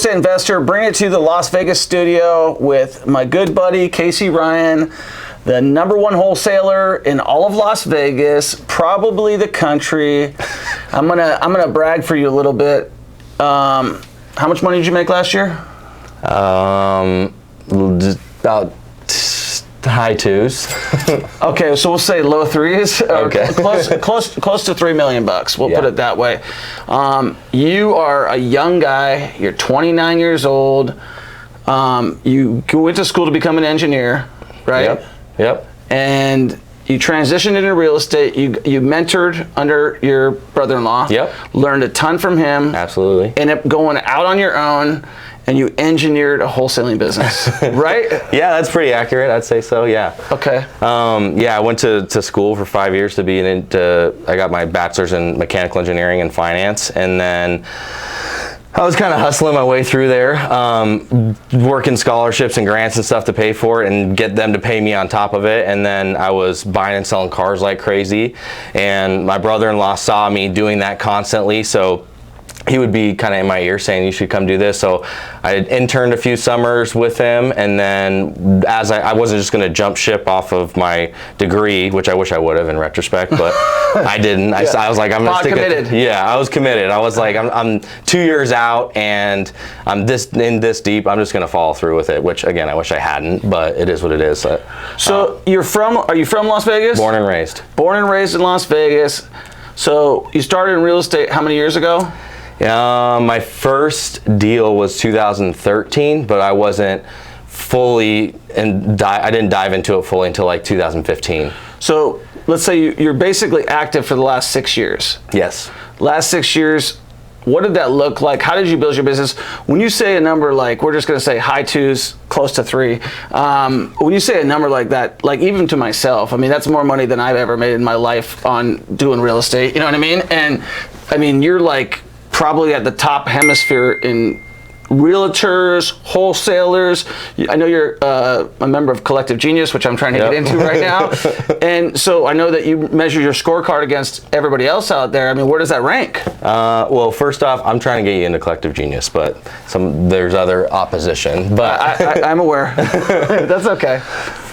estate investor. Bring it to the Las Vegas studio with my good buddy Casey Ryan, the #1 wholesaler in all of Las Vegas, probably the country. I'm gonna brag for you a little bit. How much money did you make last year? About high twos. Okay, so we'll say low threes. Okay. Close to $3 million. We'll put it that way. You are a young guy. You're 29 years old. You went to school to become an engineer, right? Yep. And you transitioned into real estate. You mentored under your brother-in-law. Yep. Learned a ton from him. Absolutely. Ended up going out on your own, and you engineered a wholesaling business, right? Yeah, that's pretty accurate. I'd say so. Yeah. Okay. I went to school for 5 years to be I got my bachelor's in mechanical engineering and finance, and then I was kind of hustling my way through there, working scholarships and grants and stuff to pay for it and get them to pay me on top of it. And then I was buying and selling cars like crazy. And my brother-in-law saw me doing that constantly, so he would be kind of in my ear saying, you should come do this. So I interned a few summers with him, and then as I wasn't just going to jump ship off of my degree, which I wish I would have in retrospect, but I didn't. I was like, I'm going to stick committed. I was committed. I was like, I'm 2 years out and I'm this deep. I'm just going to follow through with it, which again, I wish I hadn't, but it is what it is. So are you from Las Vegas? Born and raised. Born and raised in Las Vegas. So you started in real estate how many years ago? My first deal was 2013, but I wasn't fully, I didn't dive into it fully until like 2015. So let's say you're basically active for the last 6 years. Yes. Last 6 years, what did that look like? How did you build your business? When you say a number like, we're just going to say high twos, close to 3, when you say a number like that, like even to myself, I mean, that's more money than I've ever made in my life on doing real estate, you know what I mean? And I mean, you're like probably at the top hemisphere in realtors, wholesalers. I know you're a member of Collective Genius, which I'm trying to get into right now. And so I know that you measure your scorecard against everybody else out there. I mean, where does that rank? Well, first off, I'm trying to get you into Collective Genius, but there's other opposition. But I'm aware. That's okay.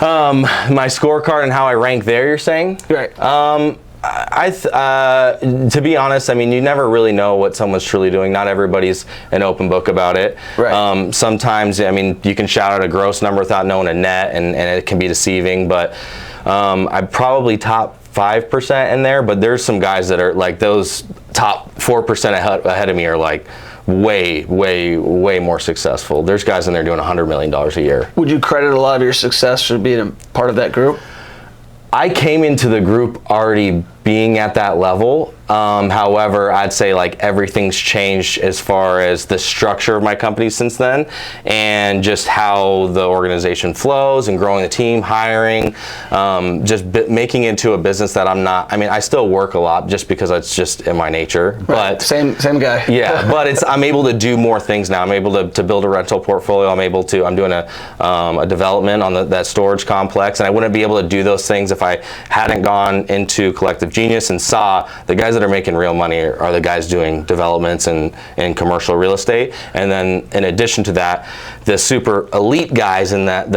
My scorecard and how I rank there, you're saying? Right. To be honest, I mean, you never really know what someone's truly doing. Not everybody's an open book about it. Right. Sometimes, I mean, you can shout out a gross number without knowing a net, and it can be deceiving. But I'm probably top 5% in there. But there's some guys that are like those top 4% ahead of me are like way more successful. There's guys in there doing $100 million a year. Would you credit a lot of your success for being a part of that group? I came into the group already being at that level. However, I'd say like everything's changed as far as the structure of my company since then, and just how the organization flows and growing the team, hiring, just making it into a business that I'm not. I mean, I still work a lot just because it's just in my nature. Right. But same guy. Yeah, but I'm able to do more things now. I'm able to build a rental portfolio. I'm doing a development on that storage complex, and I wouldn't be able to do those things if I hadn't gone into Collective Genius and saw the guys that are making real money are the guys doing developments and commercial real estate. And then in addition to that, the super elite guys in that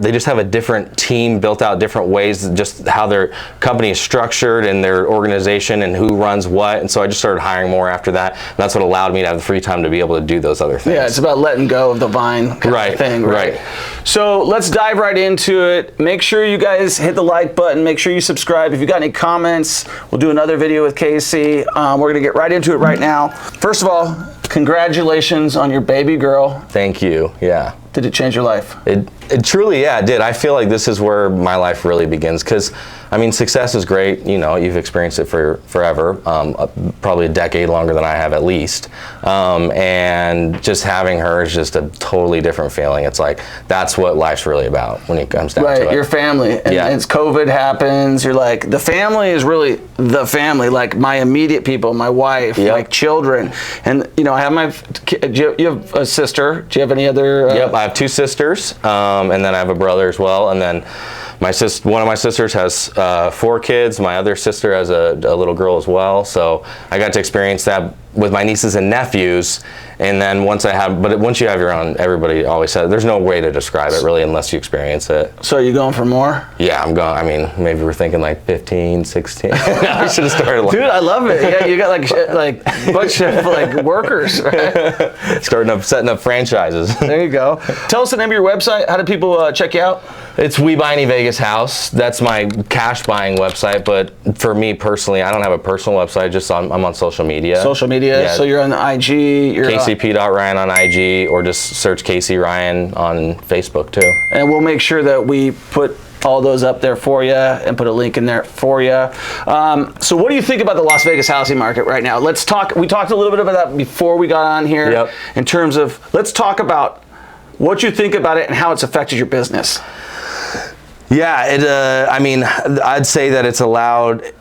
they just have a different team built out different ways, just how their company is structured and their organization and who runs what. And so I just started hiring more after that. And that's what allowed me to have the free time to be able to do those other things. Yeah, it's about letting go of the vine kind of thing. Right. So let's dive right into it. Make sure you guys hit the like button. Make sure you subscribe. If you got any comments, we'll do another video with Casey. We're going to get right into it right now. First of all, congratulations on your baby girl. Thank you. Yeah. Did it change your life? It truly, yeah, it did. I feel like this is where my life really begins, because I mean, success is great. You know, you've experienced it for forever, probably a decade longer than I have at least. And just having her is just a totally different feeling. It's like, that's what life's really about when it comes down to it. Right, your family. And as COVID happens, you're like, the family is really the family, like my immediate people, my wife, my children. And, you know, I have you have a sister. Do you have any other? Yep, I have 2 sisters, and then I have a brother as well. And then one of my sisters has 4 kids. My other sister has a little girl as well. So I got to experience that with my nieces and nephews. And then once you have your own, everybody always says, there's no way to describe it really unless you experience it. So are you going for more? Yeah, I'm going. I mean, maybe we're thinking like 15, 16. I should have started like. Dude, I love it. Yeah, you got like a bunch of like workers, right? Setting up franchises. There you go. Tell us the name of your website. How do people check you out? It's We Buy Any Vegas House. That's my cash buying website, but for me personally, I don't have a personal website. Just I'm on social media. Social media. Yeah. So you're on the IG. You're KCP.Ryan on IG, or just search Casey Ryan on Facebook too. And we'll make sure that we put all those up there for you and put a link in there for you. So what do you think about the Las Vegas housing market right now? Let's talk. We talked a little bit about that before we got on here. Yep. In terms of, let's talk about what you think about it and how it's affected your business. Yeah, I mean, I'd say that it's allowed.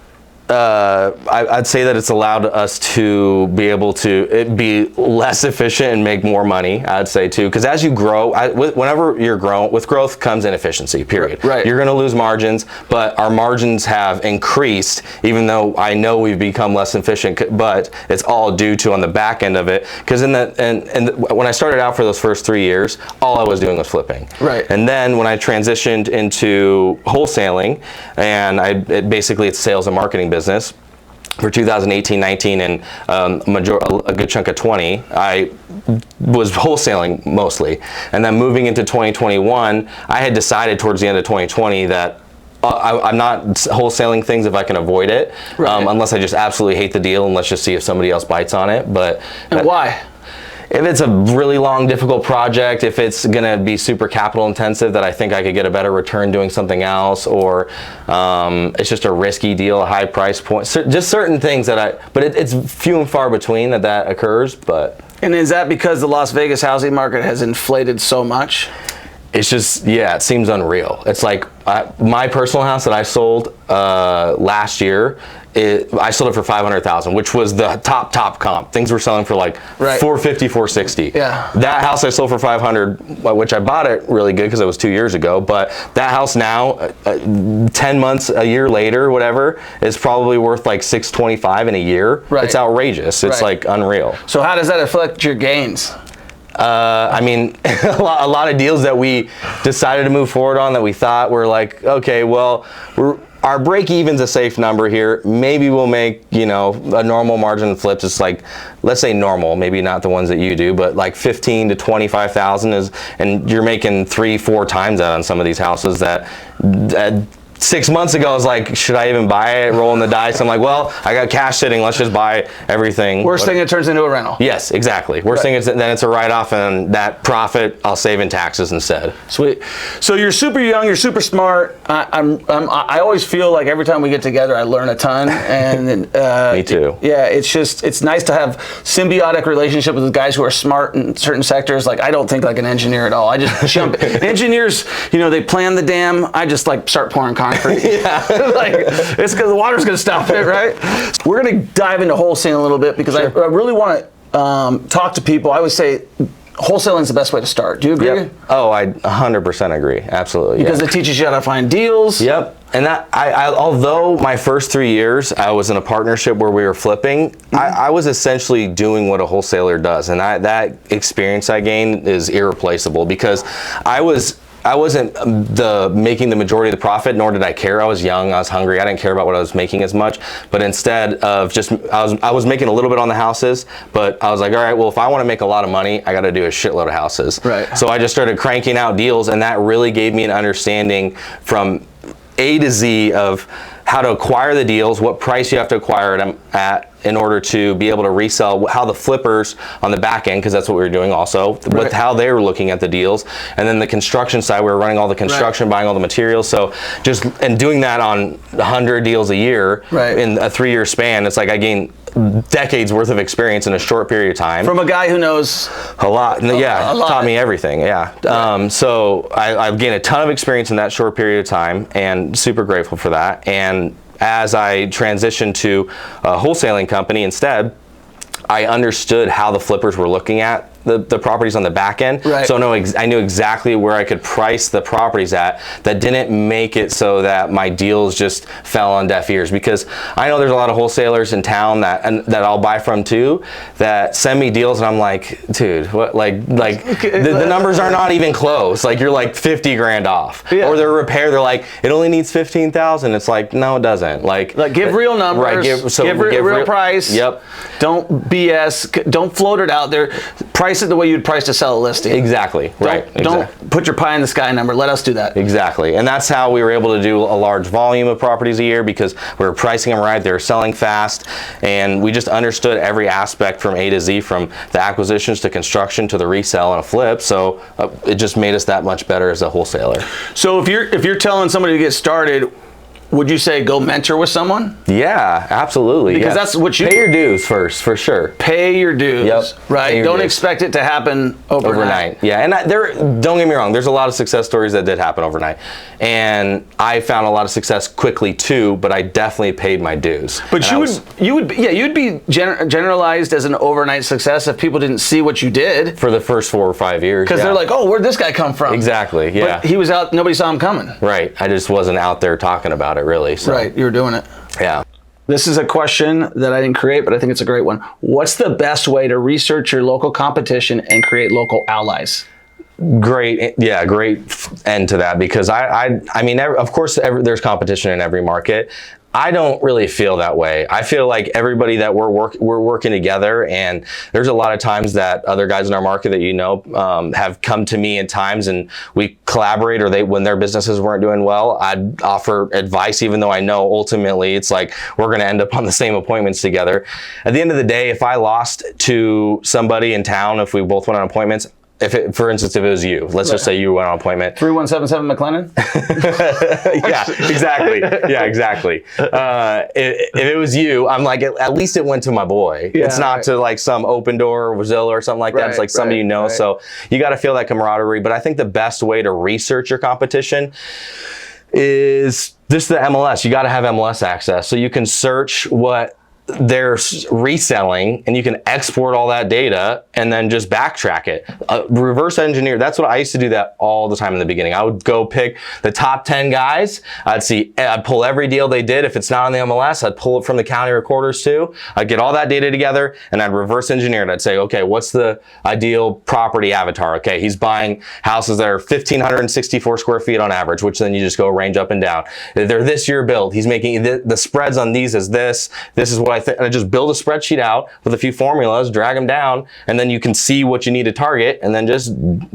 I'd say that it's allowed us to be able to be less efficient and make more money. I'd say too, because as you grow, whenever you're growing, with growth comes inefficiency. Period. Right. You're going to lose margins, but our margins have increased, even though I know we've become less efficient. But it's all due to on the back end of it, because when I started out for those first 3 years, all I was doing was flipping. Right. And then when I transitioned into wholesaling, and basically it's sales and marketing business. For 2018, 19, and a good chunk of 20, I was wholesaling mostly. And then moving into 2021, I had decided towards the end of 2020 that I'm not wholesaling things if I can avoid it, right. Unless I just absolutely hate the deal, and let's just see if somebody else bites on it. And why? If it's a really long, difficult project, if it's going to be super capital intensive that I think I could get a better return doing something else, or it's just a risky deal, a high price point, just certain things but it's few and far between that occurs. But. And is that because the Las Vegas housing market has inflated so much? It's just, yeah, it seems unreal. It's like my personal house that I sold last year, I sold it for $500,000, which was the top comp. Things were selling for like right. $450, $460. Yeah. That house I sold for $500, which I bought it really good because it was 2 years ago. But that house now, 10 months, a year later, whatever, is probably worth like $625 in a year. Right. It's outrageous. It's right. like unreal. So how does that affect your gains? I mean, a lot of deals that we decided to move forward on that we thought were like, okay, well, our break-even's a safe number here. Maybe we'll make, a normal margin flips. It's like, let's say normal, maybe not the ones that you do, but like 15 to 25,000 is, and you're making 3-4 times that on some of these houses that 6 months ago, I was like, should I even buy it? Rolling the dice. I'm like, well, I got cash sitting. Let's just buy everything. Worst thing, it turns into a rental. Yes, exactly. Worst thing is then it's a write-off, and that profit I'll save in taxes instead. Sweet. So you're super young. You're super smart. I always feel like every time we get together, I learn a ton. And me too. Yeah, it's nice to have symbiotic relationship with the guys who are smart in certain sectors. Like I don't think like an engineer at all. I just jump. Engineers, they plan the dam. I just like start pouring concrete. Yeah. Like it's because the water's going to stop it, right? We're going to dive into wholesaling a little bit because I really want to talk to people. I would say wholesaling is the best way to start. Do you agree? Yep. Oh, I 100% agree. Absolutely. Because it teaches you how to find deals. Yep. And that although my first 3 years I was in a partnership where we were flipping, I was essentially doing what a wholesaler does, and that experience I gained is irreplaceable because I wasn't making the majority of the profit, nor did I care. I was young, I was hungry, I didn't care about what I was making as much. But instead of just, I was making a little bit on the houses, but I was like, all right, well, if I want to make a lot of money, I got to do a shitload of houses. Right. So I just started cranking out deals, and that really gave me an understanding from A to Z of how to acquire the deals, what price you have to acquire them at in order to be able to resell, how the flippers on the back end, because that's what we were doing also, with how they were looking at the deals. And then the construction side, we were running all the construction, buying all the materials. So and doing that on 100 deals a year in a 3-year span, it's like I gained decades worth of experience in a short period of time. From a guy who knows a lot. Yeah, taught me everything. Yeah. Right. So I've gained a ton of experience in that short period of time, and super grateful for that. And as I transitioned to a wholesaling company instead, I understood how the flippers were looking at the properties on the back end. Right. So I knew exactly where I could price the properties at that didn't make it so that my deals just fell on deaf ears, because I know there's a lot of wholesalers in town that I'll buy from too that send me deals and I'm like, dude, what, like the numbers are not even close. Like you're like 50 grand off. Yeah. Or their repair, they're like, it only needs 15,000. It's like, no, it doesn't. Like give real numbers. Right. Give real price. Yep. Don't BS. Don't float it out there. Price it the way you'd price to sell a listing. Exactly. Don't put your pie in the sky number. Let us do that. Exactly. And that's how we were able to do a large volume of properties a year, because we were pricing them right. They were selling fast, and we just understood every aspect from A to Z, from the acquisitions to construction to the resale and a flip. So it just made us that much better as a wholesaler. So if you're telling somebody to get started, would you say go mentor with someone? Yeah, absolutely. Because that's what you pay your dues first, for sure. Pay your dues. Yep. Right. Don't expect it to happen overnight. Yeah, and don't get me wrong. There's a lot of success stories that did happen overnight, and I found a lot of success quickly too. But I definitely paid my dues. But you'd be generalized as an overnight success if people didn't see what you did for the first 4 or 5 years. Because they're like, oh, where'd this guy come from? Exactly. Yeah. But he was out. Nobody saw him coming. Right. I just wasn't out there talking about it really. So. Right. You were doing it. Yeah. This is a question that I didn't create, but I think it's a great one. What's the best way to research your local competition and create local allies? Great end to that, because I mean, of course, there's competition in every market. I don't really feel that way. I feel like everybody that we're working together, and there's a lot of times that other guys in our market that have come to me at times and we collaborate, or when their businesses weren't doing well, I'd offer advice, even though I know ultimately it's like we're going to end up on the same appointments together. At the end of the day, if I lost to somebody in town, if we both went on appointments, for instance, if it was you, let's just say you went on an appointment. 3177 McLennan? Yeah, exactly. Yeah, exactly. If it was you, I'm like, at least it went to my boy. Yeah, it's not to like some Open Door or Zillow or something like that. It's like somebody you know. So you got to feel that camaraderie. But I think the best way to research your competition is just the MLS. You got to have MLS access. So you can search what they're reselling, and you can export all that data and then just backtrack it. Reverse engineer. That's what I used to do that all the time in the beginning. I would go pick the top 10 guys. I'd pull every deal they did. If it's not on the MLS, I'd pull it from the county recorders too. I'd get all that data together and I'd reverse engineer it. I'd say, okay, what's the ideal property avatar? Okay, he's buying houses that are 1,564 square feet on average, which then you just go range up and down. They're this year built. He's making the spreads on these is this. This is what I think. And I just build a spreadsheet out with a few formulas, drag them down, and then you can see what you need to target, and then just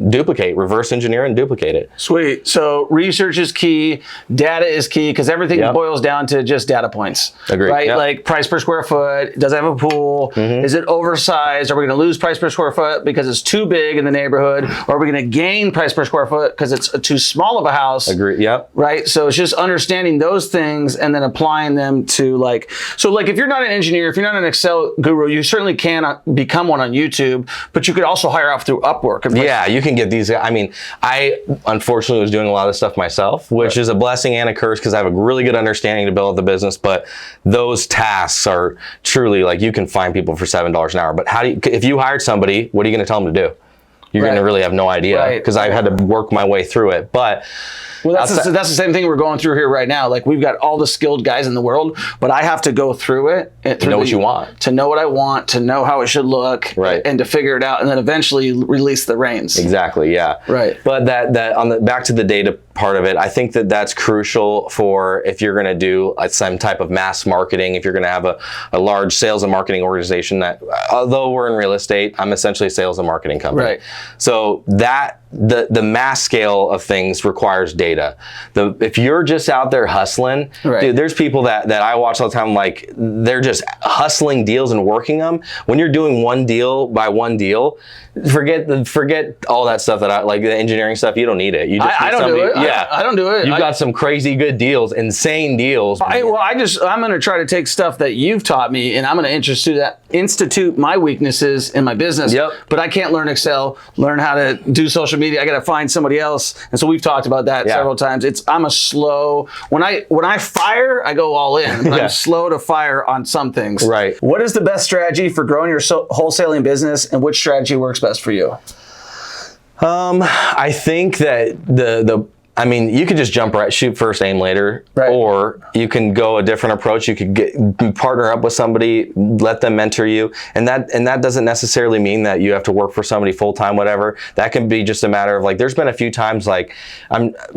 duplicate, reverse engineer and duplicate it. Sweet. So research is key, data is key, because everything boils down to just data points. Agreed. Right? Like price per square foot, does it have a pool? Is it oversized? Are we going to lose price per square foot because it's too big in the neighborhood? Or are we going to gain price per square foot because it's too small of a house? Agreed. Yep. Right? So it's just understanding those things and then applying them to if you're not an engineer, if you're not an Excel guru, you certainly can become one on YouTube, but you could also hire out through Upwork. Yeah, you can get these. I mean, I unfortunately was doing a lot of stuff myself, which is a blessing and a curse, because I have a really good understanding to build the business, but those tasks are truly like, you can find people for $7 an hour, but if you hired somebody, what are you going to tell them to do? You're going to really have no idea, because I had to work my way through it. But well, that's the same thing we're going through here right now. Like, we've got all the skilled guys in the world, but I have to go through it to know what you want, to know what I want, to know how it should look, and to figure it out, and then eventually release the reins. Exactly. Yeah. Right. But back to the data part of it, I think that's crucial for if you're going to do some type of mass marketing, if you're going to have a large sales and marketing organization. That, although we're in real estate, I'm essentially a sales and marketing company. Right. So the mass scale of things requires data. If you're just out there hustling, dude, there's people that I watch all the time, like, they're just hustling deals and working them. When you're doing one deal by one deal, forget all that stuff that like the engineering stuff. You don't need it. You just I don't do it. Yeah, I don't do it. You've got some crazy good deals, insane deals. I'm going to try to take stuff that you've taught me, and I'm going to introduce institute my weaknesses in my business, but I can't learn Excel, learn how to do social media. I got to find somebody else. And so we've talked about that several times. I'm a slow, when I fire, I go all in. But I'm slow to fire on some things. Right. What is the best strategy for growing your wholesaling business, and which strategy works best for you? I think that you could just jump right, shoot first, aim later, or you can go a different approach. You could partner up with somebody, let them mentor you, and that doesn't necessarily mean that you have to work for somebody full time, whatever. That can be just a matter of like. There's been a few times like,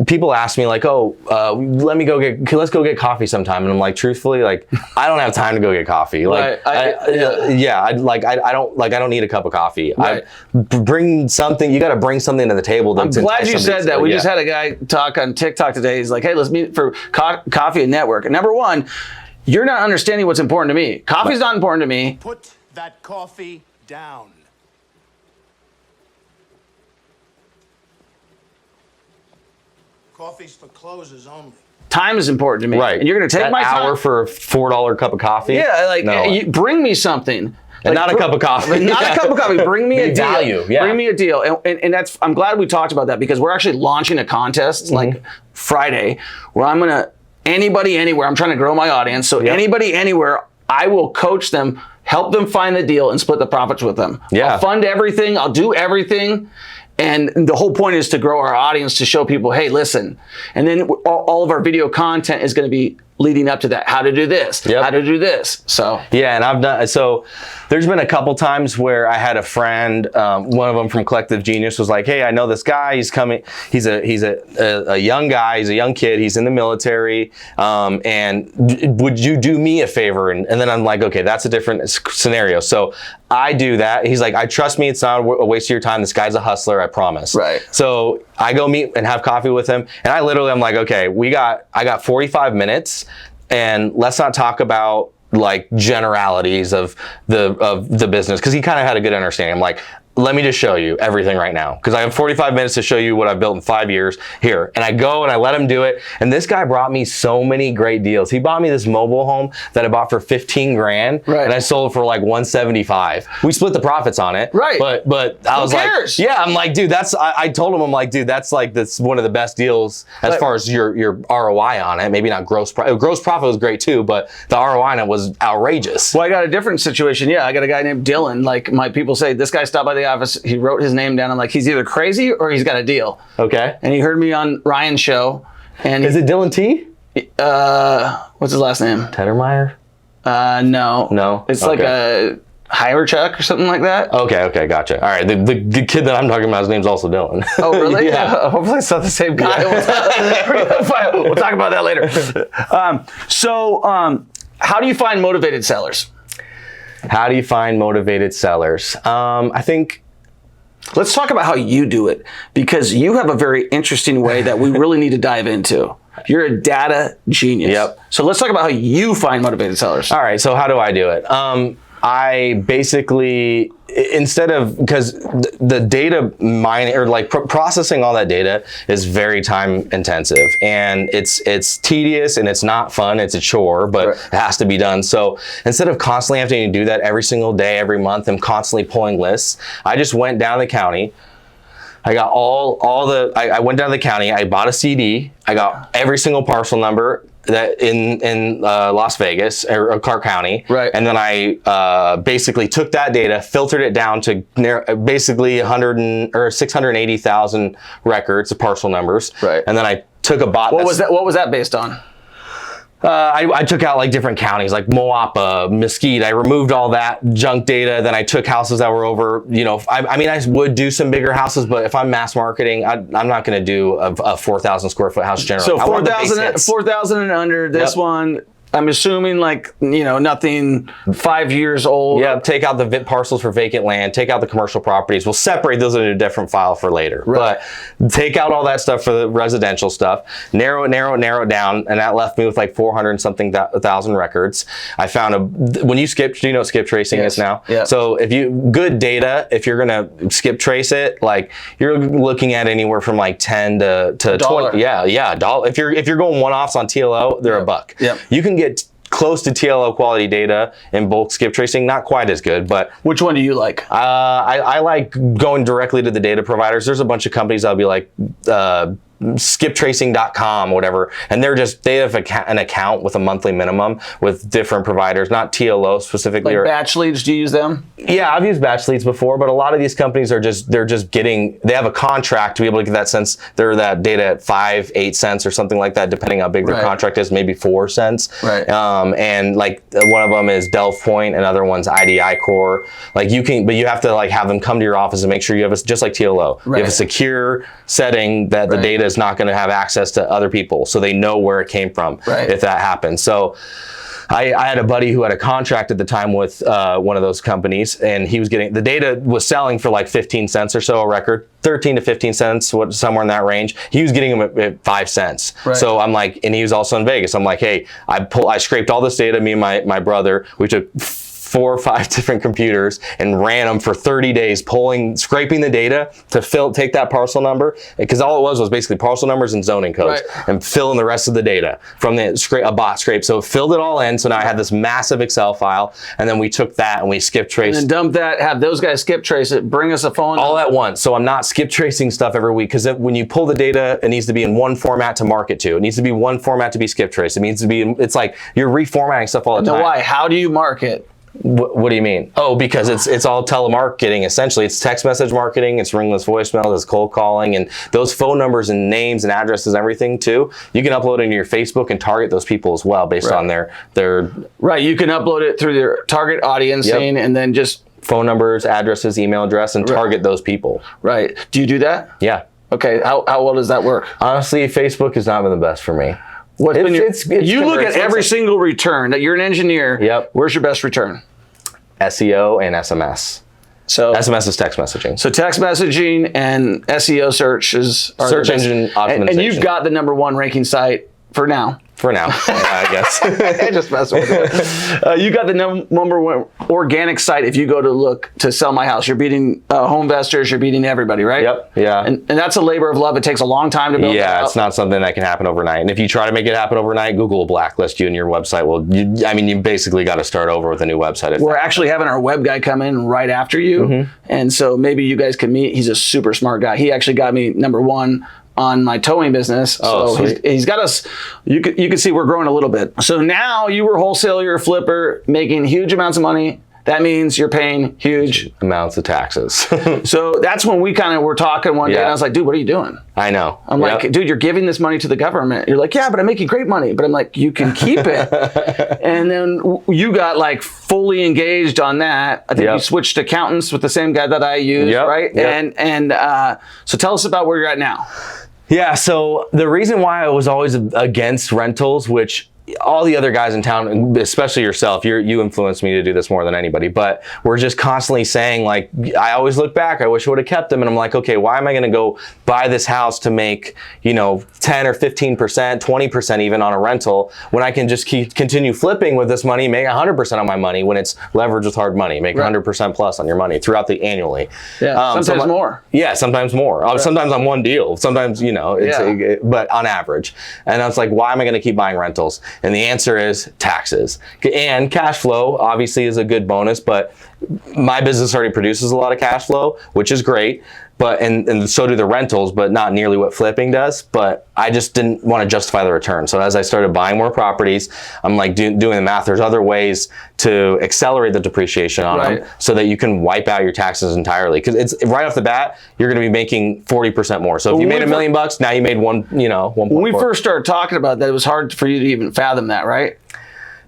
people ask me like, let's go get coffee sometime, and I'm like, truthfully, like, I don't have time to go get coffee. Like, I don't need a cup of coffee. Right. Bring something. You got to bring something to the table. I'm glad you said that. We just had a guy talk on TikTok today. He's like, hey, let's meet for coffee and network. And number one, you're not understanding what's important to me. Coffee's not important to me. Put that coffee down. Coffee's for closers only. Time is important to me. Right. And you're going to take that my time. hour for a $4 cup of coffee? Yeah, like, no. Bring me something. And not a cup of coffee. Not a cup of coffee. Bring me a deal. Value. Yeah. Bring me a deal. And that's, I'm glad we talked about that, because we're actually launching a contest like Friday where I'm going to, anybody anywhere, I'm trying to grow my audience. So anybody anywhere, I will coach them, help them find the deal, and split the profits with them. Yeah. I'll fund everything. I'll do everything. And the whole point is to grow our audience, to show people, hey, listen. And then all of our video content is going to be leading up to that. How to do this, how to do this. So yeah, and so there's been a couple times where I had a friend, one of them from Collective Genius was like, hey, I know this guy, he's coming, he's a young guy, he's a young kid, he's in the military, and would you do me a favor? And then I'm like, okay, that's a different scenario. So I do that. He's like, trust me, it's not a waste of your time. This guy's a hustler, I promise. Right. So I go meet and have coffee with him, and I'm like, okay, I got 45 minutes, and let's not talk about like generalities of the business, because he kind of had a good understanding. I'm like, let me just show you everything right now, because I have 45 minutes to show you what I've built in 5 years here. And I go and I let him do it. And this guy brought me so many great deals. He bought me this mobile home that I bought for 15 grand, and I sold for like 175. We split the profits on it. Right. But I was like, yeah, I'm like, dude, I told him, I'm like, dude, that's one of the best deals as far as your ROI on it. Maybe not gross profit. Gross profit was great too, but the ROI on it was outrageous. Well, I got a different situation. Yeah, I got a guy named Dylan. Like, my people say, this guy stopped by the office, he wrote his name down. I'm like, he's either crazy or he's got a deal. Okay. And he heard me on Ryan's show. And is it Dylan T? What's his last name? Tettermeyer? No. It's like a Chuck or something like that. Okay, gotcha. All right, the kid that I'm talking about, his name's also Dylan. Oh, really? Yeah. Hopefully it's not the same guy. Yeah. We'll talk about that later. How do you find motivated sellers? How do you find motivated sellers? I think... Let's talk about how you do it, because you have a very interesting way that we really need to dive into. You're a data genius. Yep. So let's talk about how you find motivated sellers. All right, so how do I do it? I basically, because the data mining or like processing all that data is very time intensive, and it's tedious and it's not fun. It's a chore, but it has to be done. So instead of constantly having to do that every single day, every month, and constantly pulling lists, I just went down the county. I got I went down to the county, I bought a CD, I got every single parcel number that in Las Vegas or Clark County, right? And then I basically took that data, filtered it down to basically 680,000 records of parcel numbers, right? And then I took a bot. What was that based on? I took out like different counties like Moapa, Mesquite. I removed all that junk data. Then I took houses that were over, I would do some bigger houses, but if I'm mass marketing, I'm not going to do a 4,000 square foot house generally. So 4,000 and under, this one, I'm assuming nothing 5 years old. Yeah, take out the VIP parcels for vacant land, take out the commercial properties. We'll separate those into a different file for later. Right. But take out all that stuff for the residential stuff, narrow it down, and that left me with like 400 and something thousand records. I found do you know what skip tracing is now? Yeah. So good data, if you're gonna skip trace it, like you're looking at anywhere from like 10 to $20. Yeah, $1. If you're going one-offs on TLO, they're $1. Yeah. You can get close to TLO quality data in bulk skip tracing. Not quite as good, but Which one do you like? I like going directly to the data providers. There's a bunch of companies that'll be like skiptracing.com, whatever, and they have an account with a monthly minimum with different providers, not TLO specifically. Like batch leads, do you use them? Yeah, I've used batch leads before, but a lot of these companies they have a contract to be able to get that data at 5-8 cents or something like that, depending how big their contract is, maybe 4 cents. Right. And like one of them is Delve Point, another one's IDI Core. Like but you have to like have them come to your office and make sure you have just like TLO. You have a secure setting that the data is not going to have access to other people, so they know where it came from if that happens. So I had a buddy who had a contract at the time with one of those companies, and he was getting the data was selling for like 15 cents or so a record, 13 to 15 cents, somewhere in that range. He was getting them at 5 cents. So I'm like, and he was also in Vegas. I'm like, hey, I scraped all this data, me and my brother. We took 4 or 5 different computers and ran them for 30 days, scraping the data to take that parcel number, because all it was basically parcel numbers and zoning codes, and fill in the rest of the data from a bot scrape. So it filled it all in. So now I had this massive Excel file, and then we took that and we skip traced. And then dump that, have those guys skip trace it, bring us a phone all at once. So I'm not skip tracing stuff every week, because when you pull the data, it needs to be in one format to market to. It needs to be one format to be skip traced. It's like you're reformatting stuff all the time. Why? How do you market? What do you mean? Oh, because it's all telemarketing, essentially. It's text message marketing, it's ringless voicemail, it's cold calling, and those phone numbers and names and addresses and everything too, you can upload into your Facebook and target those people as well based on their... Right, you can upload it through their target audience and then just... phone numbers, addresses, email address, and target those people. Right. Do you do that? Yeah. Okay, how well does that work? Honestly, Facebook has not been the best for me. You look at every single return that you're an engineer. Yep. Where's your best return? SEO and SMS. So SMS is text messaging. So text messaging and SEO search search engine optimization. And you've got the #1 ranking site for now. For now, I guess. I just messed with it. You got the #1 organic site. If you go to look to sell my house, you're beating home investors. You're beating everybody, right? Yep. Yeah. And that's a labor of love. It takes a long time to build. Yeah, it's not something that can happen overnight. And if you try to make it happen overnight, Google will blacklist you, and your website will. You basically got to start over with a new website. We're actually having our web guy come in right after you, and so maybe you guys can meet. He's a super smart guy. He actually got me #1 on my towing business. So he's got us, you can see we're growing a little bit. So now you were wholesale, you're a flipper, making huge amounts of money. That means you're paying huge amounts of taxes. So that's when we kind of were talking one day, and I was like, dude, what are you doing? I know. I'm like, dude, you're giving this money to the government. You're like, yeah, but I'm making great money. But I'm like, you can keep it. And then you got like fully engaged on that. I think you switched accountants with the same guy that I use, right? And so tell us about where you're at now. Yeah, so the reason why I was always against rentals, which all the other guys in town, especially yourself, you influenced me to do this more than anybody, but we're just constantly saying, like, I always look back, I wish I would have kept them, and I'm like, okay, why am I going to go buy this house to make, 10 or 15%, 20% even on a rental, when I can just continue flipping with this money, make 100% on my money when it's leveraged with hard money, make 100% plus on your money throughout the annually. Yeah, sometimes more. Yeah, sometimes more. Right. Sometimes on one deal, sometimes, but on average. And I was like, why am I going to keep buying rentals? And the answer is taxes. And cash flow obviously is a good bonus, but my business already produces a lot of cash flow, which is great. But and so do the rentals, but not nearly what flipping does. But I just didn't want to justify the return. So as I started buying more properties, I'm like doing the math. There's other ways to accelerate the depreciation on them so that you can wipe out your taxes entirely. Because it's right off the bat, you're going to be making 40% more. So if you made $1 million, now you made 1.4. When we first started talking about that, it was hard for you to even fathom that, right?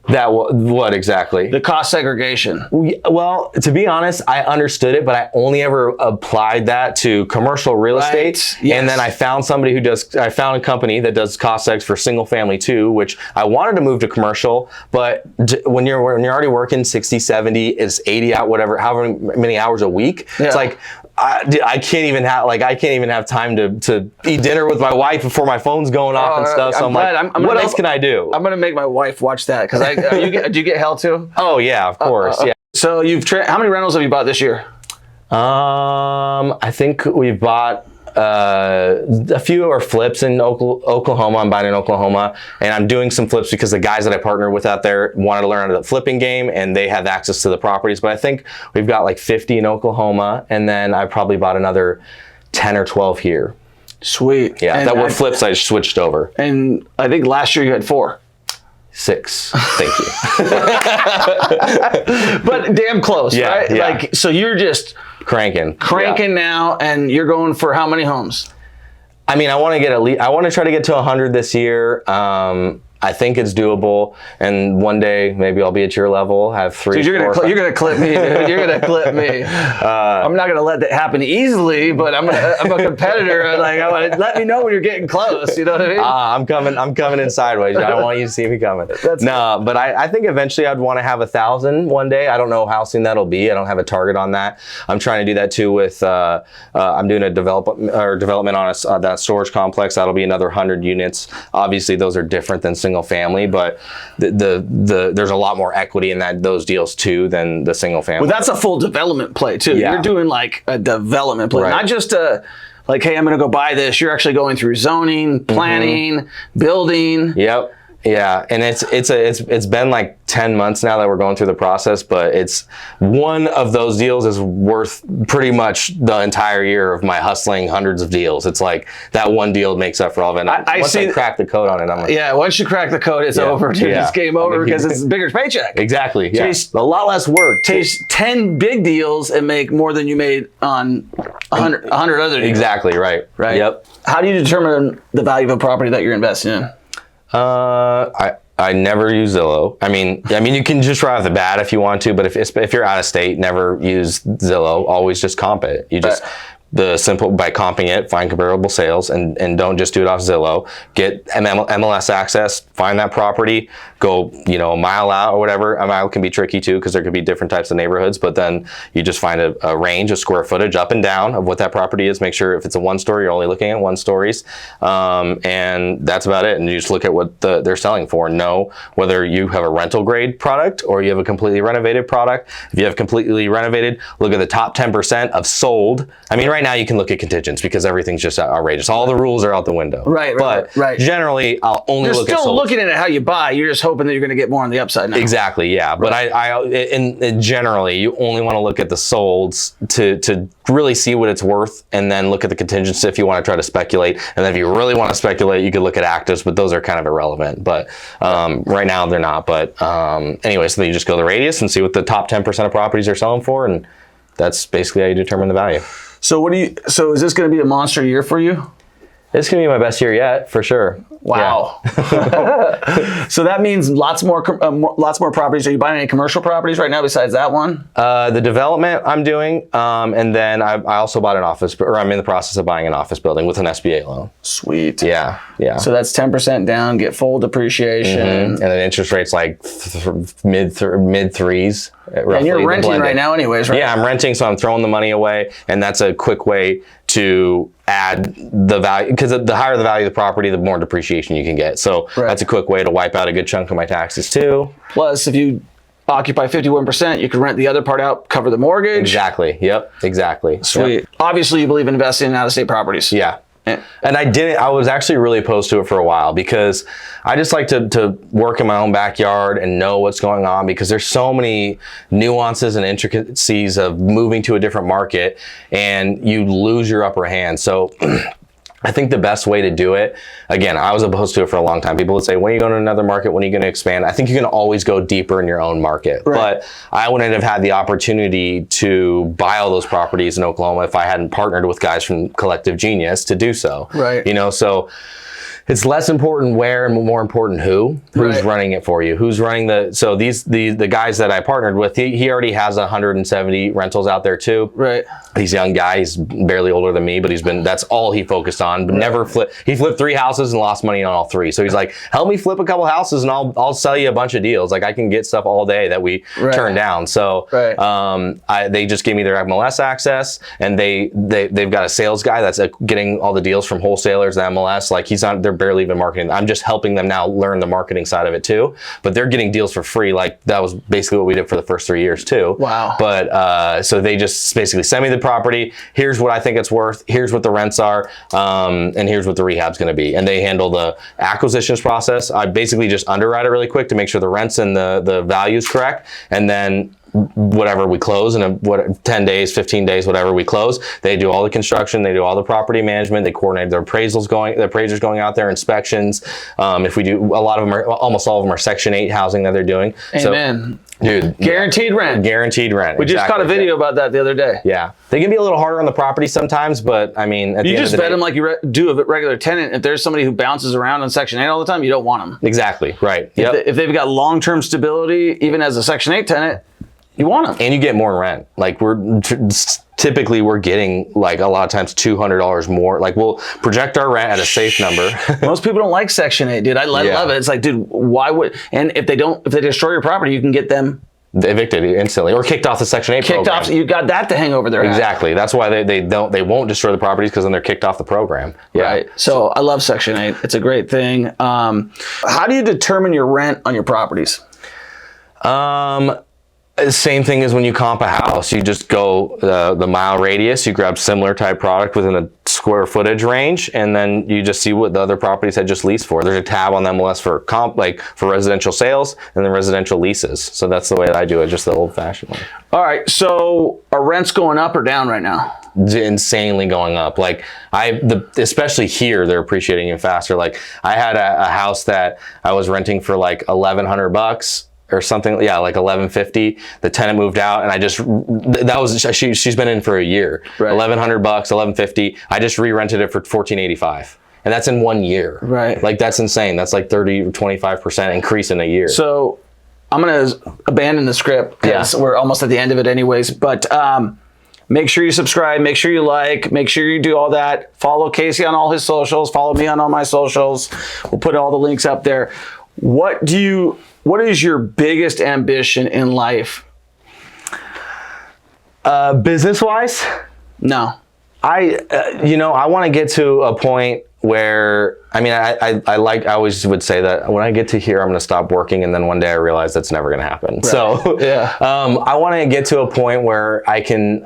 That what exactly? The cost segregation. Well, to be honest, I understood it, but I only ever applied that to commercial real estate. Yes. And then I found I found a company that does cost segs for single family too, which I wanted to move to commercial, but when you're already working 60, 70, it's 80 out, however many hours a week. Yeah. It's like, I can't even have time to eat dinner with my wife before my phone's going off and stuff. So I'm like, what else can I do? I'm gonna make my wife watch that because do you get hell too? Oh yeah, of course. Yeah. So how many rentals have you bought this year? I think we've bought A few are flips in Oklahoma. I'm buying in Oklahoma, and I'm doing some flips because the guys that I partner with out there wanted to learn the flipping game, and they have access to the properties. But I think we've got like 50 in Oklahoma, and then I probably bought another 10 or 12 here. Sweet. Yeah, and that were flips. I switched over. And I think last year you had 4. 6. Thank you. But damn close, Yeah, right? yeah. Like, so you're just Cranking yeah. now, and you're going for how many homes? I mean, I want to get I want to try to get to 100 this year. I think it's doable, and one day maybe I'll be at your level, have 3. Dude, you're gonna clip me, dude. You're gonna clip me. I'm not gonna let that happen easily, but I'm a competitor. Like, I want to let me know when you're getting close. You know what I mean? I'm coming in sideways. I don't want you to see me coming. But I think eventually I'd want to have 1,000 one day. I don't know how soon that'll be. I don't have a target on that. I'm trying to do that too with. I'm doing a development on that storage complex. That'll be another 100 units. Obviously, those are different than single family, but there's a lot more equity in those deals too than the single family. Well, that's a full development play too. Yeah. You're doing like a development play, Right. not just like, hey, I'm going to go buy this. You're actually going through zoning, planning, building. Yep. Yeah, and it's been like 10 months now that we're going through the process, but it's one of those deals is worth pretty much the entire year of my hustling hundreds of deals. It's like that one deal makes up for all of it. Once I crack the code on it, I'm like, yeah, once you crack the code, it's over, dude. Yeah. It's game over because it's a bigger paycheck. Exactly. Yeah. Chase a lot less work. Chase 10 big deals and make more than you made on 100 other deals. Exactly. Right. Right. Yep. How do you determine the value of a property that you're investing in? I never use Zillow. I mean, you can just right off the bat if you want to, but if you're out of state, never use Zillow. Always just comp it. You just by comping it, find comparable sales, and don't just do it off Zillow. Get MLS access, find that property, go a mile out or whatever. A mile can be tricky too because there could be different types of neighborhoods, but then you just find a range of square footage up and down of what that property is. Make sure if it's a 1-story, you're only looking at 1-stories, and that's about it. And you just look at what they're selling for. Know whether you have a rental grade product or you have a completely renovated product. If you have completely renovated, look at the top 10% of sold. I mean, right now you can look at contingents because everything's just outrageous. All the rules are out the window. Right. But generally, I'll only look at sold. You're still looking at it how you buy. You're just hoping that you're going to get more on the upside now. Exactly. Yeah. But in generally, you only want to look at the solds to really see what it's worth, and then look at the contingents if you want to try to speculate. And then if you really want to speculate, you could look at actives, but those are kind of irrelevant. But right now they're not. But anyway, so then you just go the radius and see what the top 10% of properties are selling for, and that's basically how you determine the value. So so is this going to be a monster year for you? It's going to be my best year yet, for sure. Wow. Yeah. So that means lots more properties. Are you buying any commercial properties right now besides that one? The development I'm doing, and then I also bought I'm in the process of buying an office building with an SBA loan. Sweet. Yeah. So that's 10% down, get full depreciation. And then interest rates like mid threes. And you're renting right now anyways, right? Yeah, I'm renting, so I'm throwing the money away, and that's a quick way to add the value, because the higher the value of the property, the more depreciation you can get. So that's a quick way to wipe out a good chunk of my taxes too. Plus, if you occupy 51%, you can rent the other part out, cover the mortgage. Exactly. Yep. Exactly. Sweet. Yep. Obviously, you believe in investing in out-of-state properties. Yeah. And I was actually really opposed to it for a while because I just like to work in my own backyard and know what's going on, because there's so many nuances and intricacies of moving to a different market and you lose your upper hand. So I think the best way to do it, again, I was opposed to it for a long time. People would say, when are you going to another market? When are you going to expand? I think you can always go deeper in your own market. Right. But I wouldn't have had the opportunity to buy all those properties in Oklahoma if I hadn't partnered with guys from Collective Genius to do so. Right. So it's less important where and more important who's running it for you. Who's running the guys that I partnered with, he already has 170 rentals out there too. Right. He's a young guy. He's barely older than me, but that's all he focused on. But never flipped. He flipped 3 houses and lost money on all 3. So he's like, help me flip a couple houses and I'll sell you a bunch of deals. Like, I can get stuff all day that we turn down. So they just gave me their MLS access, and they've got a sales guy that's getting all the deals from wholesalers and MLS. Like, they're they're barely even marketing. I'm just helping them now learn the marketing side of it too. But they're getting deals for free. Like that was basically what we did for the first 3 years too. Wow. But so they just basically send me the property. Here's what I think it's worth. Here's what the rents are. And here's what the rehab's going to be. And they handle the acquisitions process. I basically just underwrite it really quick to make sure the rents and the value is correct. And then whatever we close in 10 days, 15 days, whatever we close, they do all the construction, they do all the property management, they coordinate the appraisers going out there, inspections. If we do, almost all of them are Section 8 housing that they're doing. Amen. So, dude, guaranteed rent. Guaranteed rent. We just caught a video about that the other day. Yeah. They can be a little harder on the property sometimes, but I mean, at the you end just of the vet day, them like you do a regular tenant. If there's somebody who bounces around on Section 8 all the time, you don't want them. Exactly. Right. Yep. If they've got long-term stability, even as a Section 8 tenant, you want them. And you get more rent. Like typically we're getting like a lot of times $200 more. Like we'll project our rent at a safe number. Most people don't like Section 8, dude. I love it. It's like, dude, why would? And if they destroy your property, you can get them evicted instantly or kicked off the Section 8 program. kicked off. You got that to hang over their head. Exactly. That's why they won't destroy the properties, because then they're kicked off the program. Yeah. Right. So I love Section 8. It's a great thing. How do you determine your rent on your properties? Same thing as when you comp a house. You just go the mile radius, you grab similar type product within a square footage range, and then you just see what the other properties had just leased for. There's a tab on the MLS for comp, like for residential sales and then residential leases. So that's the way that I do it, just the old fashioned way. All right. So are rents going up or down right now? Insanely going up. Like especially here, they're appreciating even faster. Like I had a house that I was renting for like $1,100 or something, yeah, like $1,150. The tenant moved out, and she's been in for a year. Right. $1,100, $1,150. I just re-rented it for $1,485, and that's in 1 year. Right. Like that's insane. That's like 30-25% increase in a year. So I'm gonna abandon the script because we're almost at the end of it, anyways. But make sure you subscribe. Make sure you like. Make sure you do all that. Follow Casey on all his socials. Follow me on all my socials. We'll put all the links up there. What is your biggest ambition in life? Business-wise? No. I want to get to a point where, I always would say that when I get to here, I'm going to stop working, and then one day I realize that's never going to happen. Right. So I want to get to a point where I can,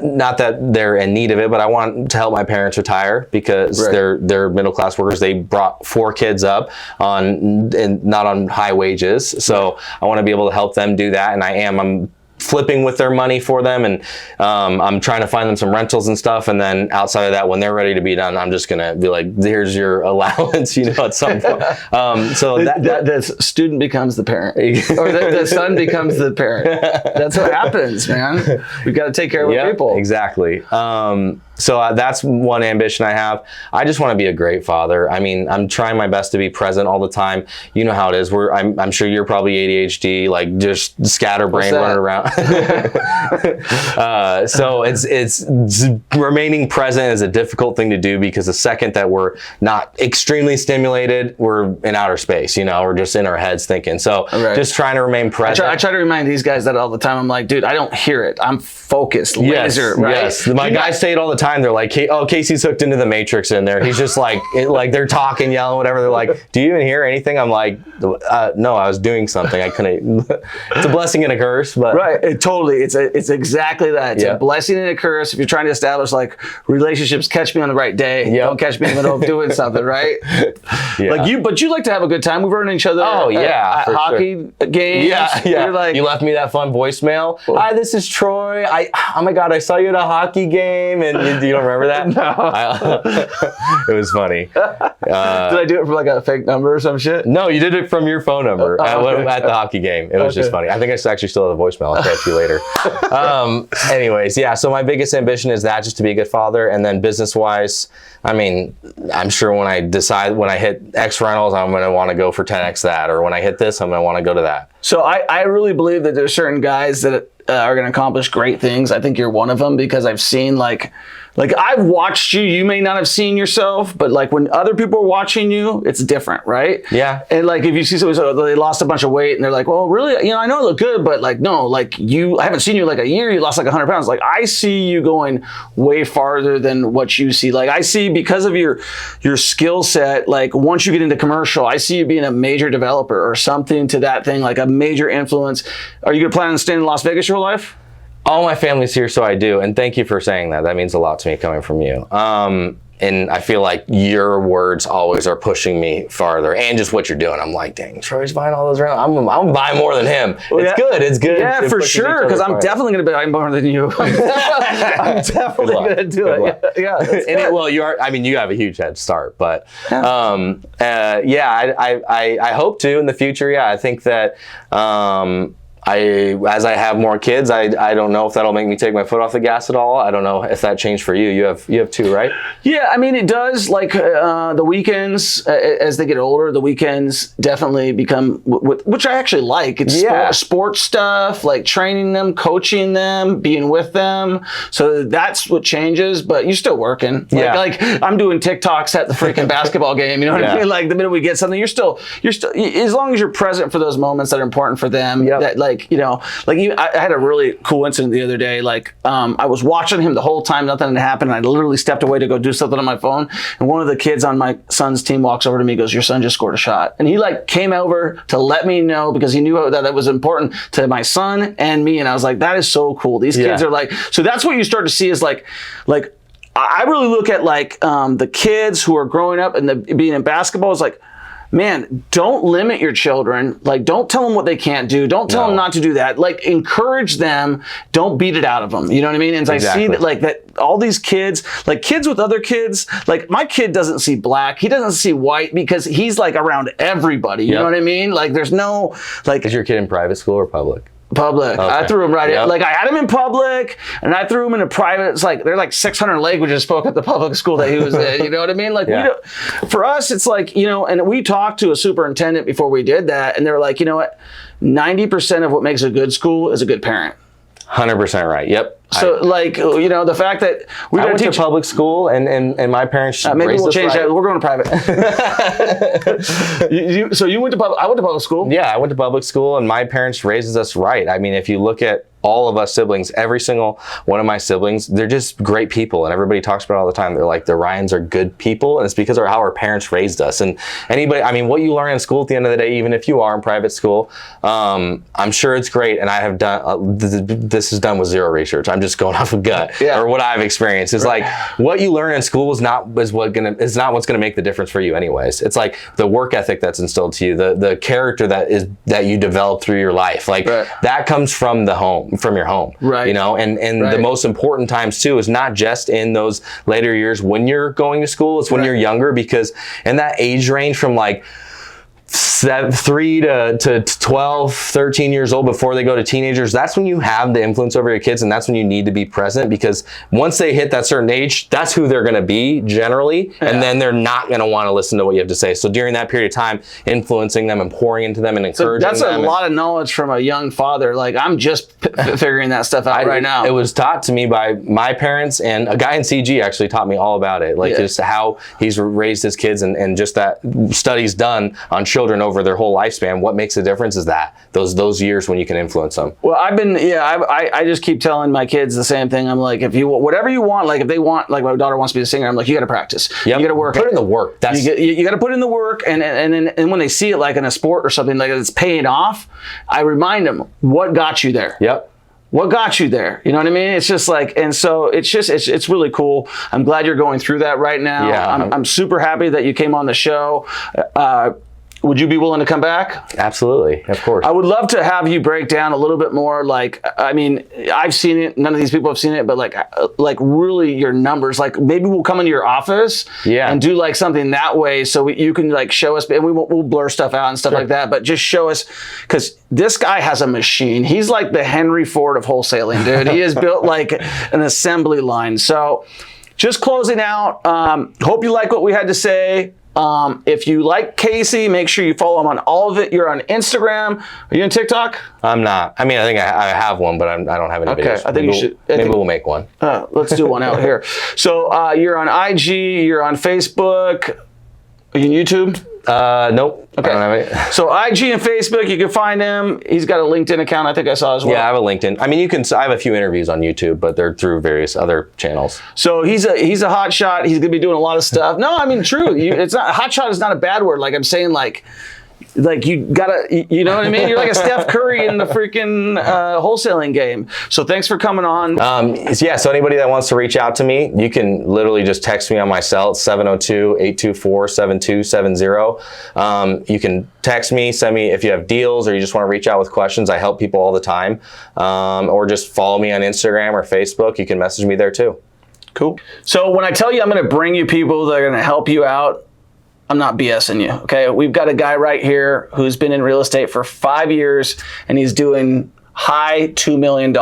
not that they're in need of it, but I want to help my parents retire, because they're middle-class workers. They brought 4 kids up not on high wages. So I want to be able to help them do that. And I'm flipping with their money for them, and I'm trying to find them some rentals and stuff, and then outside of that, when they're ready to be done, I'm just gonna be like, here's your allowance, at some point. So the student becomes the parent, or the son becomes the parent. That's what happens, man. We got to take care of our people. Exactly. So that's one ambition I have. I just want to be a great father. I'm trying my best to be present all the time. You know how it is. I'm sure you're probably ADHD, like just scatterbrain running around. So it's remaining present is a difficult thing to do, because the second that we're not extremely stimulated, we're in outer space. We're just in our heads thinking. So just trying to remain present. I try to remind these guys that all the time. I'm like, dude, I don't hear it. I'm focused, laser. Right? Yes. My guys say it all the time. They're like, oh, Casey's hooked into the Matrix in there. He's just like, they're talking, yelling, whatever. They're like, do you even hear anything? I'm like, no, I was doing something. I couldn't. It's a blessing and a curse, but totally. It's exactly that. It's a blessing and a curse. If you're trying to establish like relationships, catch me on the right day. Don't catch me in the middle of doing something, right? But you like to have a good time. We've run each other. Oh yeah, at hockey games. Yeah. You're like, you left me that fun voicemail. Hi, this is Troy. Oh my God, I saw you at a hockey game, and you don't remember that? No. It was funny. Did I do it from like a fake number or some shit? No, you did it from your phone number at the hockey game. It was just funny. I think I actually still have the voicemail. I'll catch you later. Anyways, so my biggest ambition is that, just to be a good father. And then business-wise, I'm sure when I hit X rentals, I'm going to want to go for 10X that. Or when I hit this, I'm going to want to go to that. So I really believe that there's certain guys that are going to accomplish great things. I think you're one of them, because I've seen like like I've watched you, you may not have seen yourself, but like when other people are watching you, it's different, right? Yeah. And like if you see someone, so they lost a bunch of weight and they're like, well, really, I know I look good, but like, no, like I haven't seen you like a year, you lost like 100 pounds. Like I see you going way farther than what you see. Like I see because of your skill set, like once you get into commercial, I see you being a major developer or something to that thing, like a major influence. Are you going to plan on staying in Las Vegas your whole life? All my family's here, so I do. And thank you for saying that. That means a lot to me coming from you. And I feel like your words always are pushing me farther. And just what you're doing. I'm like, dang, Troy's buying all those around. I'm going to buy more than him. It's good. It's good. Yeah, for sure. Because I'm definitely going to buy more than you. I'm definitely going to do it. Yeah. Well, you are. I mean, you have a huge head start. But I hope to in the future. Yeah, I think that. As I have more kids, I don't know if that'll make me take my foot off the gas at all. I don't know if that changed for you. You have two, right? Yeah, I mean it does. Like the weekends, as they get older, the weekends definitely become, which I actually like. It's sports stuff, like training them, coaching them, being with them. So that's what changes. But you're still working. Like I'm doing TikToks at the freaking basketball game. You know what I mean? Like the minute we get something, you're still as long as you're present for those moments that are important for them. That I had a really cool incident the other day. Like, I was watching him the whole time, nothing had happened. And I literally stepped away to go do something on my phone. And one of the kids on my son's team walks over to me and goes, your son just scored a shot. And he like came over to let me know because he knew that it was important to my son and me. And I was like, that is so cool. These kids are like, so that's what you start to see is like, I really look at like the kids who are growing up and being in basketball is like, man, don't limit your children. Like, don't tell them what they can't do. Don't tell them not to do that. Like, encourage them. Don't beat it out of them. You know what I mean? And I see that, like, that all these kids, like kids with other kids, like my kid doesn't see black. He doesn't see white because he's like around everybody. You know what I mean? Like, there's no, like. Is your kid in private school or public? Public. Okay. I threw him right in. Like I had him in public and I threw him in a private. It's like, they're like 600 languages spoke at the public school that he was in. You know what I mean? Like for us, it's like, and we talked to a superintendent before we did that. And they were like, you know what? 90% of what makes a good school is a good parent. 100% right. Yep. So the fact that I went to public school and my parents maybe we'll change that. We're going to private. So you went to public. I went to public school. Yeah, I went to public school and my parents raised us right. I mean, if you look at all of us siblings, every single one of my siblings, they're just great people. And everybody talks about it all the time. They're like, the Ryans are good people. And it's because of how our parents raised us. And anybody, I mean, what you learn in school at the end of the day, even if you are in private school, I'm sure it's great. And I have done, this is done with zero research. I'm just going off of gut or what I've experienced. It's like what you learn in school is not what's going to make the difference for you anyways. It's like the work ethic that's instilled to you, the character that you develop through your life. Like that comes from the home. From your home, right? And the most important times too is not just in those later years when you're going to school. It's when you're younger, because in that age range from like 3 to 12, 13 years old before they go to teenagers, that's when you have the influence over your kids, and that's when you need to be present, because once they hit that certain age, that's who they're going to be generally, and then they're not going to want to listen to what you have to say. So during that period of time, influencing them and pouring into them and encouraging them. That's a lot of knowledge from a young father. Like I'm just figuring that stuff out right now. It was taught to me by my parents, and a guy in CG actually taught me all about it. Like just how he's raised his kids, and just that studies done on children over their whole lifespan. What makes a difference is that those years when you can influence them. Well, I just keep telling my kids the same thing. I'm like, if you whatever you want, like if they want, like my daughter wants to be a singer, I'm like, you got to practice. You got to work. Put in the work. That's you got to put in the work, and when they see it like in a sport or something like it's paying off, I remind them what got you there. Yep. What got you there? You know what I mean? It's just like, and so it's really cool. I'm glad you're going through that right now. Yeah. I'm super happy that you came on the show. Would you be willing to come back? Absolutely, of course. I would love to have you break down a little bit more. Like, I mean, I've seen it. None of these people have seen it, but like really your numbers. Like, maybe we'll come into your office and do like something that way, so you can like show us, and we'll blur stuff out and stuff like that. But just show us, because this guy has a machine. He's like the Henry Ford of wholesaling, dude. He has built like an assembly line. So, just closing out. Hope you like what we had to say. If you like Casey, make sure you follow him on all of it. You're on Instagram. Are you on TikTok? I'm not. I mean, I think I have one, but I don't have any Okay, videos. I think you should. Maybe we'll make one. Let's do one out here. So you're on IG. You're on Facebook. Are you on YouTube? Nope. Okay. I don't have it. So IG and Facebook, you can find him. He's got a LinkedIn account, I think I saw as well. Yeah, I have a LinkedIn. I mean, I have a few interviews on YouTube, but they're through various other channels. So he's a hot shot. He's gonna be doing a lot of stuff. No, I mean, true. It's not hot shot is not a bad word. Like I'm saying, like you gotta, you know what I mean? You're like a Steph Curry in the freaking wholesaling game. So thanks for coming on. Yeah, so anybody that wants to reach out to me, you can literally just text me on my cell. It's 702-824-7270. You can text me, send me if you have deals or you just want to reach out with questions. I help people all the time. Or just follow me on Instagram or Facebook. You can message me there too. Cool. So when I tell you I'm going to bring you people that are going to help you out, I'm not BSing you, okay? We've got a guy right here who's been in real estate for 5 years, and he's doing high $2 million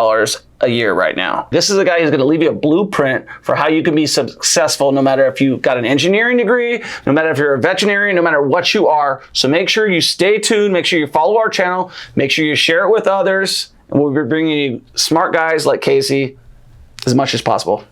a year right now. This is a guy who's gonna leave you a blueprint for how you can be successful no matter if you've got an engineering degree, no matter if you're a veterinarian, no matter what you are. So make sure you stay tuned, make sure you follow our channel, make sure you share it with others, and we'll be bringing you smart guys like Casey as much as possible.